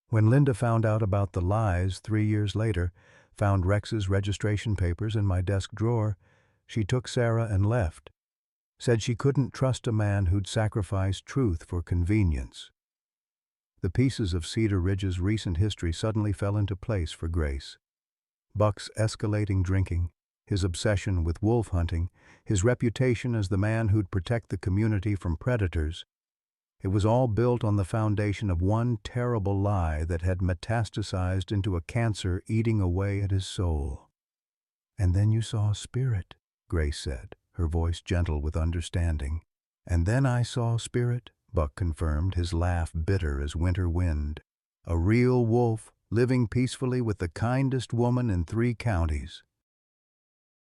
When Linda found out about the lies 3 years later, found Rex's registration papers in my desk drawer, she took Sarah and left. Said she couldn't trust a man who'd sacrificed truth for convenience. The pieces of Cedar Ridge's recent history suddenly fell into place for Grace. Buck's escalating drinking, his obsession with wolf hunting, his reputation as the man who'd protect the community from predators. It was all built on the foundation of one terrible lie that had metastasized into a cancer eating away at his soul. And then you saw Spirit, Grace said, her voice gentle with understanding. And then I saw Spirit, Buck confirmed, his laugh bitter as winter wind. A real wolf, living peacefully with the kindest woman in 3 counties.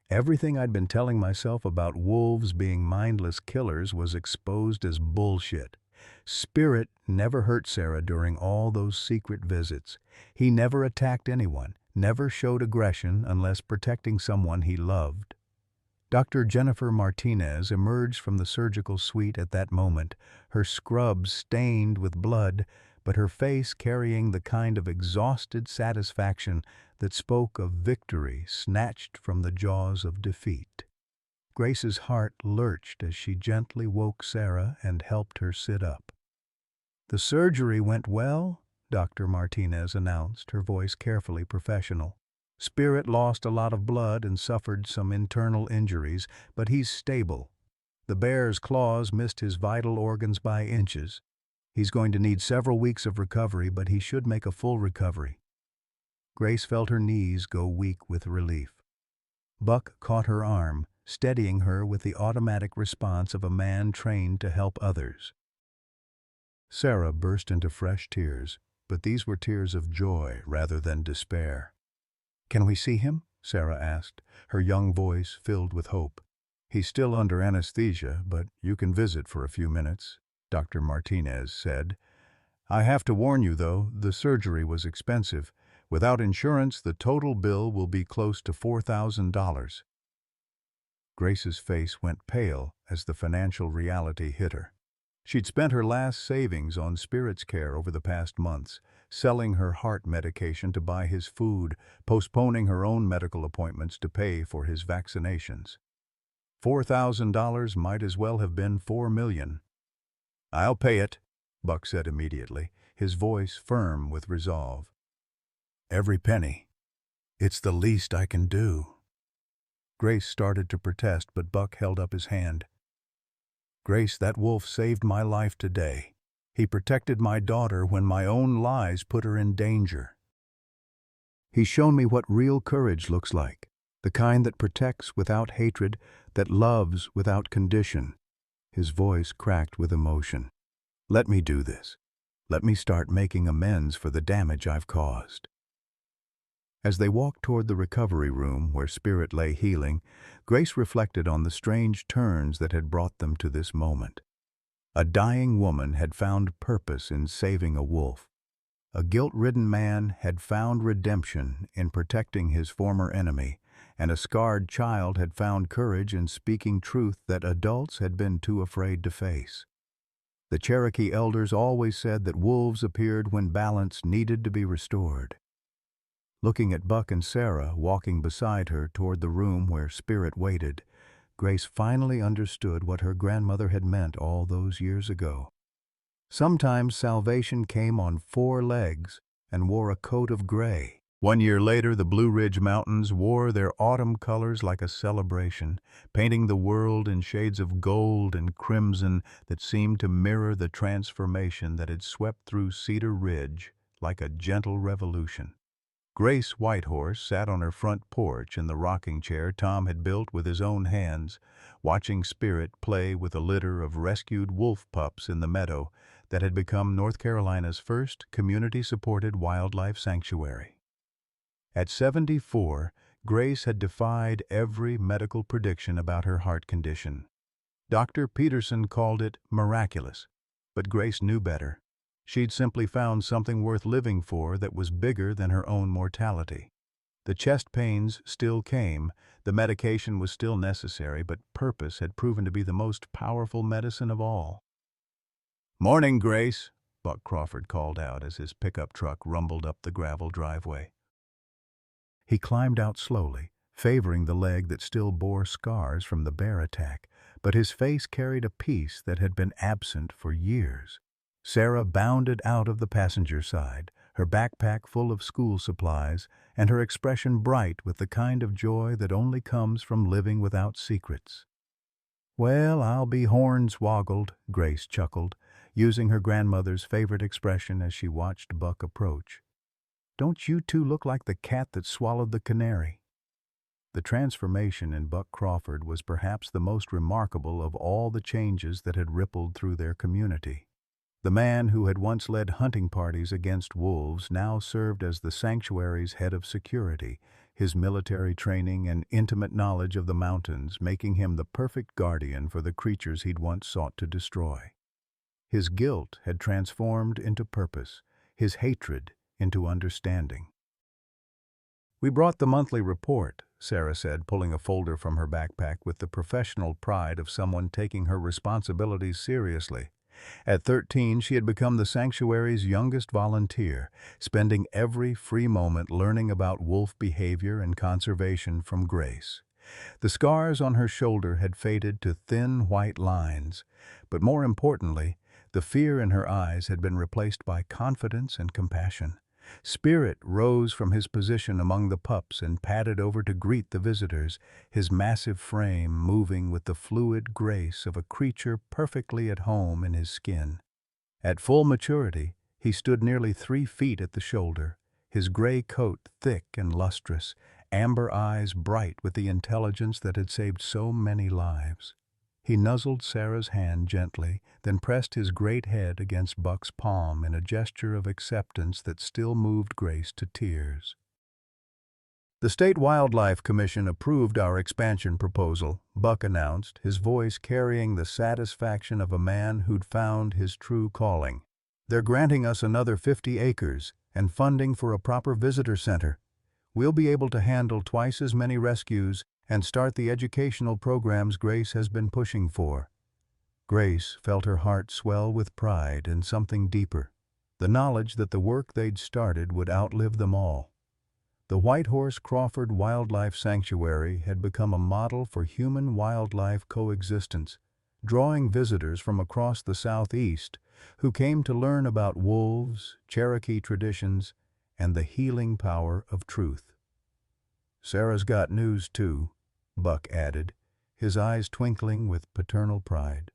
Everything I'd been telling myself about wolves being mindless killers was exposed as bullshit. Spirit never hurt Sarah during all those secret visits. He never attacked anyone, never showed aggression unless protecting someone he loved. Dr. Jennifer Martinez emerged from the surgical suite at that moment, her scrubs stained with blood, but her face carrying the kind of exhausted satisfaction that spoke of victory snatched from the jaws of defeat. Grace's heart lurched as she gently woke Sarah and helped her sit up. "The surgery went well," Dr. Martinez announced, her voice carefully professional. "Spirit lost a lot of blood and suffered some internal injuries, but he's stable. The bear's claws missed his vital organs by inches. He's going to need several weeks of recovery, but he should make a full recovery." Grace felt her knees go weak with relief. Buck caught her arm, steadying her with the automatic response of a man trained to help others. Sarah burst into fresh tears, but these were tears of joy rather than despair. "Can we see him?" Sarah asked, her young voice filled with hope. "He's still under anesthesia, but you can visit for a few minutes," Dr. Martinez said. "I have to warn you, though, the surgery was expensive. Without insurance, the total bill will be close to $4,000. Grace's face went pale as the financial reality hit her. She'd spent her last savings on Spirit's care over the past months, selling her heart medication to buy his food, postponing her own medical appointments to pay for his vaccinations. $4,000 might as well have been $4 million. "I'll pay it," Buck said immediately, his voice firm with resolve. "Every penny. It's the least I can do." Grace started to protest, but Buck held up his hand. "Grace, that wolf saved my life today. He protected my daughter when my own lies put her in danger. He's shown me what real courage looks like, the kind that protects without hatred, that loves without condition." His voice cracked with emotion. "Let me do this. Let me start making amends for the damage I've caused." As they walked toward the recovery room where Spirit lay healing, Grace reflected on the strange turns that had brought them to this moment. A dying woman had found purpose in saving a wolf. A guilt-ridden man had found redemption in protecting his former enemy, and a scarred child had found courage in speaking truth that adults had been too afraid to face. The Cherokee elders always said that wolves appeared when balance needed to be restored. Looking at Buck and Sarah walking beside her toward the room where Spirit waited, Grace finally understood what her grandmother had meant all those years ago. Sometimes salvation came on 4 legs and wore a coat of gray. 1 year later, the Blue Ridge Mountains wore their autumn colors like a celebration, painting the world in shades of gold and crimson that seemed to mirror the transformation that had swept through Cedar Ridge like a gentle revolution. Grace Whitehorse sat on her front porch in the rocking chair Tom had built with his own hands, watching Spirit play with a litter of rescued wolf pups in the meadow that had become North Carolina's first community-supported wildlife sanctuary. At 74, Grace had defied every medical prediction about her heart condition. Dr. Peterson called it miraculous, but Grace knew better. She'd simply found something worth living for that was bigger than her own mortality. The chest pains still came, the medication was still necessary, but purpose had proven to be the most powerful medicine of all. "Morning, Grace," Buck Crawford called out as his pickup truck rumbled up the gravel driveway. He climbed out slowly, favoring the leg that still bore scars from the bear attack, but his face carried a peace that had been absent for years. Sarah bounded out of the passenger side, her backpack full of school supplies, and her expression bright with the kind of joy that only comes from living without secrets. "Well, I'll be hornswoggled," Grace chuckled, using her grandmother's favorite expression as she watched Buck approach. "Don't you two look like the cat that swallowed the canary?" The transformation in Buck Crawford was perhaps the most remarkable of all the changes that had rippled through their community. The man who had once led hunting parties against wolves now served as the sanctuary's head of security, his military training and intimate knowledge of the mountains making him the perfect guardian for the creatures he'd once sought to destroy. His guilt had transformed into purpose, his hatred into understanding. "We brought the monthly report," Sarah said, pulling a folder from her backpack with the professional pride of someone taking her responsibilities seriously. At 13, she had become the sanctuary's youngest volunteer, spending every free moment learning about wolf behavior and conservation from Grace. The scars on her shoulder had faded to thin white lines, but more importantly, the fear in her eyes had been replaced by confidence and compassion. Spirit rose from his position among the pups and padded over to greet the visitors, his massive frame moving with the fluid grace of a creature perfectly at home in his skin. At full maturity, he stood nearly 3 feet at the shoulder, his gray coat thick and lustrous, amber eyes bright with the intelligence that had saved so many lives. He nuzzled Sarah's hand gently, then pressed his great head against Buck's palm in a gesture of acceptance that still moved Grace to tears. "The State Wildlife Commission approved our expansion proposal," Buck announced, his voice carrying the satisfaction of a man who'd found his true calling. "They're granting us another 50 acres and funding for a proper visitor center. We'll be able to handle twice as many rescues and start the educational programs Grace has been pushing for." Grace felt her heart swell with pride and something deeper, the knowledge that the work they'd started would outlive them all. The Whitehorse Crawford Wildlife Sanctuary had become a model for human-wildlife coexistence, drawing visitors from across the Southeast who came to learn about wolves, Cherokee traditions, and the healing power of truth. "Sarah's got news, too," Buck added, his eyes twinkling with paternal pride.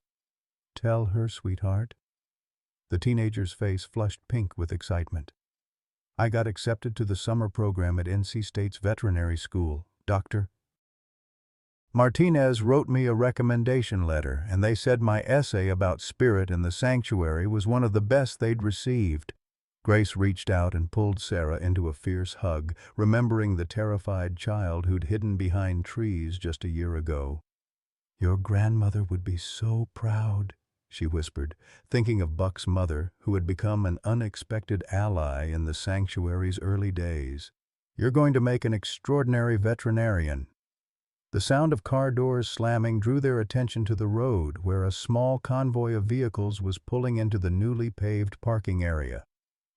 "Tell her, sweetheart." The teenager's face flushed pink with excitement. "I got accepted to the summer program at NC State's veterinary school, Dr. Martinez wrote me a recommendation letter, and they said my essay about Spirit in the sanctuary was one of the best they'd received." Grace reached out and pulled Sarah into a fierce hug, remembering the terrified child who'd hidden behind trees just a year ago. "Your grandmother would be so proud," she whispered, thinking of Buck's mother, who had become an unexpected ally in the sanctuary's early days. "You're going to make an extraordinary veterinarian." The sound of car doors slamming drew their attention to the road, where a small convoy of vehicles was pulling into the newly paved parking area.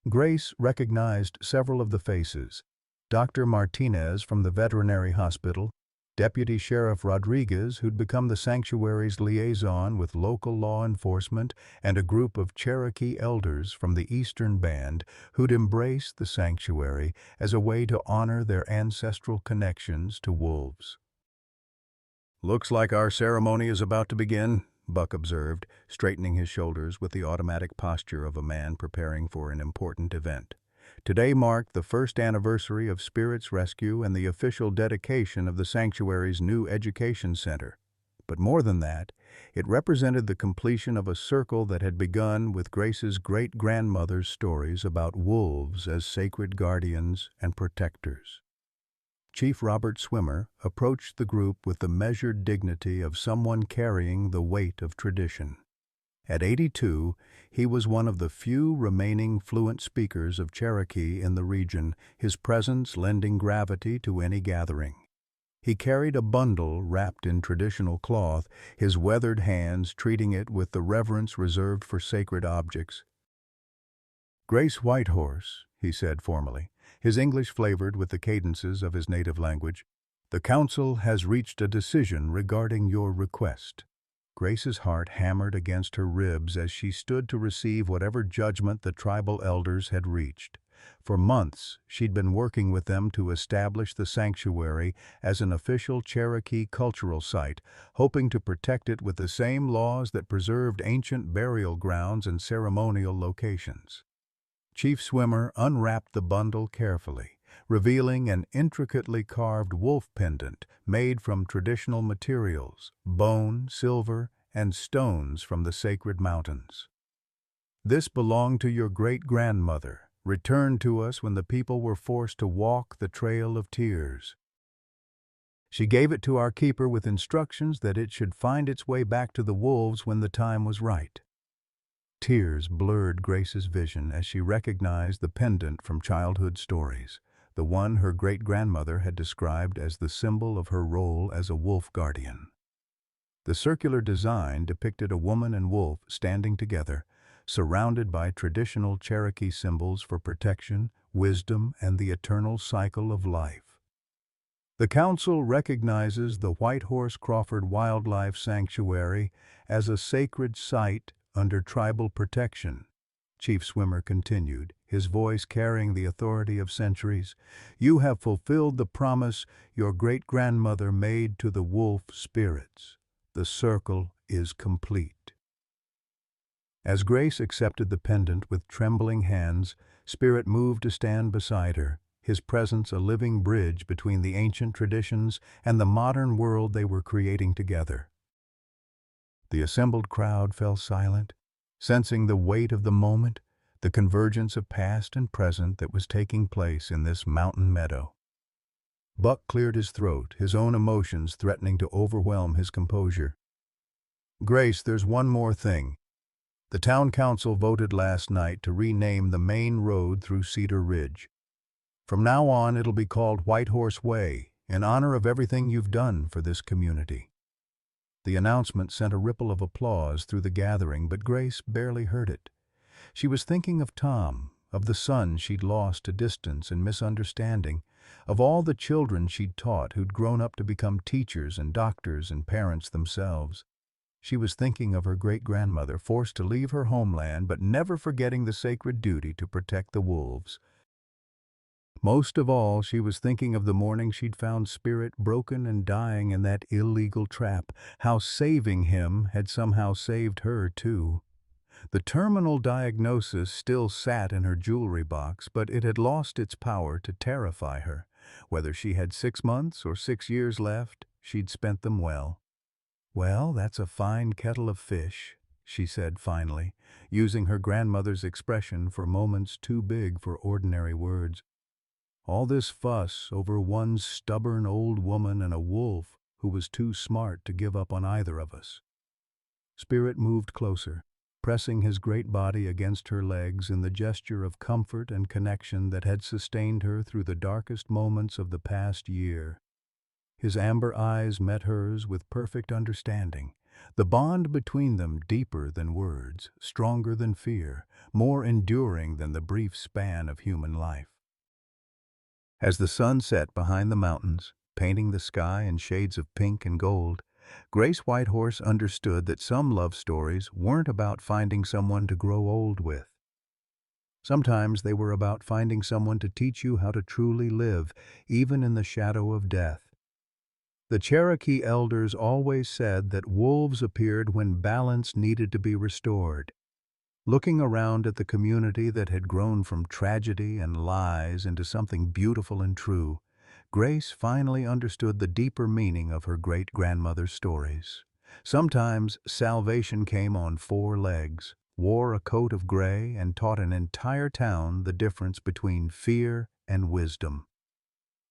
Grace recognized several of the faces. Dr. Martinez from the veterinary hospital, Deputy Sheriff Rodriguez, who'd become the sanctuary's liaison with local law enforcement, and a group of Cherokee elders from the Eastern Band who'd embraced the sanctuary as a way to honor their ancestral connections to wolves. "Looks like our ceremony is about to begin," Buck observed, straightening his shoulders with the automatic posture of a man preparing for an important event. Today marked the first anniversary of Spirit's rescue and the official dedication of the sanctuary's new education center. But more than that, it represented the completion of a circle that had begun with Grace's great-grandmother's stories about wolves as sacred guardians and protectors. Chief Robert Swimmer approached the group with the measured dignity of someone carrying the weight of tradition. At 82, he was one of the few remaining fluent speakers of Cherokee in the region, his presence lending gravity to any gathering. He carried a bundle wrapped in traditional cloth, his weathered hands treating it with the reverence reserved for sacred objects. "Grace Whitehorse," he said formally, his English flavored with the cadences of his native language, "the council has reached a decision regarding your request." Grace's heart hammered against her ribs as she stood to receive whatever judgment the tribal elders had reached. For months, she'd been working with them to establish the sanctuary as an official Cherokee cultural site, hoping to protect it with the same laws that preserved ancient burial grounds and ceremonial locations. Chief Swimmer unwrapped the bundle carefully, revealing an intricately carved wolf pendant made from traditional materials, bone, silver, and stones from the sacred mountains. "This belonged to your great-grandmother, returned to us when the people were forced to walk the Trail of Tears. She gave it to our keeper with instructions that it should find its way back to the wolves when the time was right." Tears blurred Grace's vision as she recognized the pendant from childhood stories, the one her great-grandmother had described as the symbol of her role as a wolf guardian. The circular design depicted a woman and wolf standing together, surrounded by traditional Cherokee symbols for protection, wisdom, and the eternal cycle of life. "The council recognizes the Whitehorse Crawford Wildlife Sanctuary as a sacred site under tribal protection," Chief Swimmer continued, his voice carrying the authority of centuries. "You have fulfilled the promise your great-grandmother made to the wolf spirits. The circle is complete." As Grace accepted the pendant with trembling hands, Spirit moved to stand beside her, his presence a living bridge between the ancient traditions and the modern world they were creating together. The assembled crowd fell silent, sensing the weight of the moment, the convergence of past and present that was taking place in this mountain meadow. Buck cleared his throat, his own emotions threatening to overwhelm his composure. "Grace, there's one more thing. The town council voted last night to rename the main road through Cedar Ridge. From now on, it'll be called Whitehorse Way, in honor of everything you've done for this community." The announcement sent a ripple of applause through the gathering, but Grace barely heard it. She was thinking of Tom, of the son she'd lost to distance and misunderstanding, of all the children she'd taught who'd grown up to become teachers and doctors and parents themselves. She was thinking of her great-grandmother, forced to leave her homeland but never forgetting the sacred duty to protect the wolves. Most of all, she was thinking of the morning she'd found Spirit broken and dying in that illegal trap, how saving him had somehow saved her too. The terminal diagnosis still sat in her jewelry box, but it had lost its power to terrify her. Whether she had 6 months or 6 years left, she'd spent them well. "Well, that's a fine kettle of fish," she said finally, using her grandmother's expression for moments too big for ordinary words. "All this fuss over one stubborn old woman and a wolf who was too smart to give up on either of us." Spirit moved closer, pressing his great body against her legs in the gesture of comfort and connection that had sustained her through the darkest moments of the past year. His amber eyes met hers with perfect understanding, the bond between them deeper than words, stronger than fear, more enduring than the brief span of human life. As the sun set behind the mountains, painting the sky in shades of pink and gold, Grace Whitehorse understood that some love stories weren't about finding someone to grow old with. Sometimes they were about finding someone to teach you how to truly live, even in the shadow of death. The Cherokee elders always said that wolves appeared when balance needed to be restored. Looking around at the community that had grown from tragedy and lies into something beautiful and true, Grace finally understood the deeper meaning of her great-grandmother's stories. Sometimes salvation came on four legs, wore a coat of gray, and taught an entire town the difference between fear and wisdom.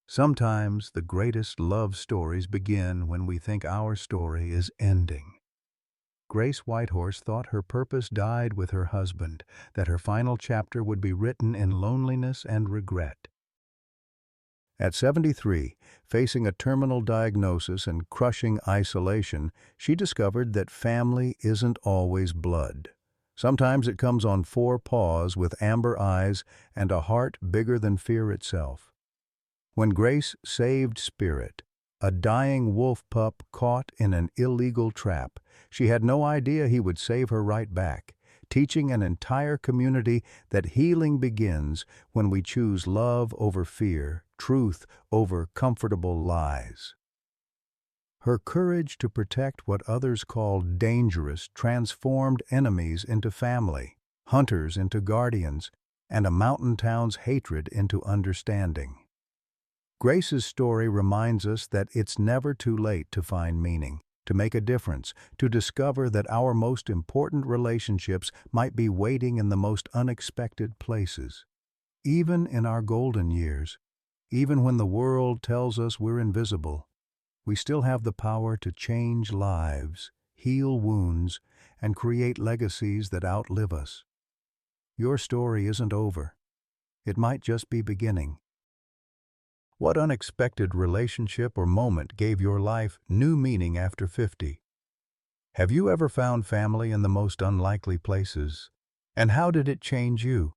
Sometimes the greatest love stories begin when we think our story is ending. Grace Whitehorse thought her purpose died with her husband, that her final chapter would be written in loneliness and regret. At 73, facing a terminal diagnosis and crushing isolation, she discovered that family isn't always blood. Sometimes it comes on four paws with amber eyes and a heart bigger than fear itself. When Grace saved Spirit, a dying wolf pup caught in an illegal trap, she had no idea he would save her right back, teaching an entire community that healing begins when we choose love over fear, truth over comfortable lies. Her courage to protect what others called dangerous transformed enemies into family, hunters into guardians, and a mountain town's hatred into understanding. Grace's story reminds us that it's never too late to find meaning, to make a difference, to discover that our most important relationships might be waiting in the most unexpected places. Even in our golden years, even when the world tells us we're invisible, we still have the power to change lives, heal wounds, and create legacies that outlive us. Your story isn't over. It might just be beginning. What unexpected relationship or moment gave your life new meaning after 50? Have you ever found family in the most unlikely places? And how did it change you?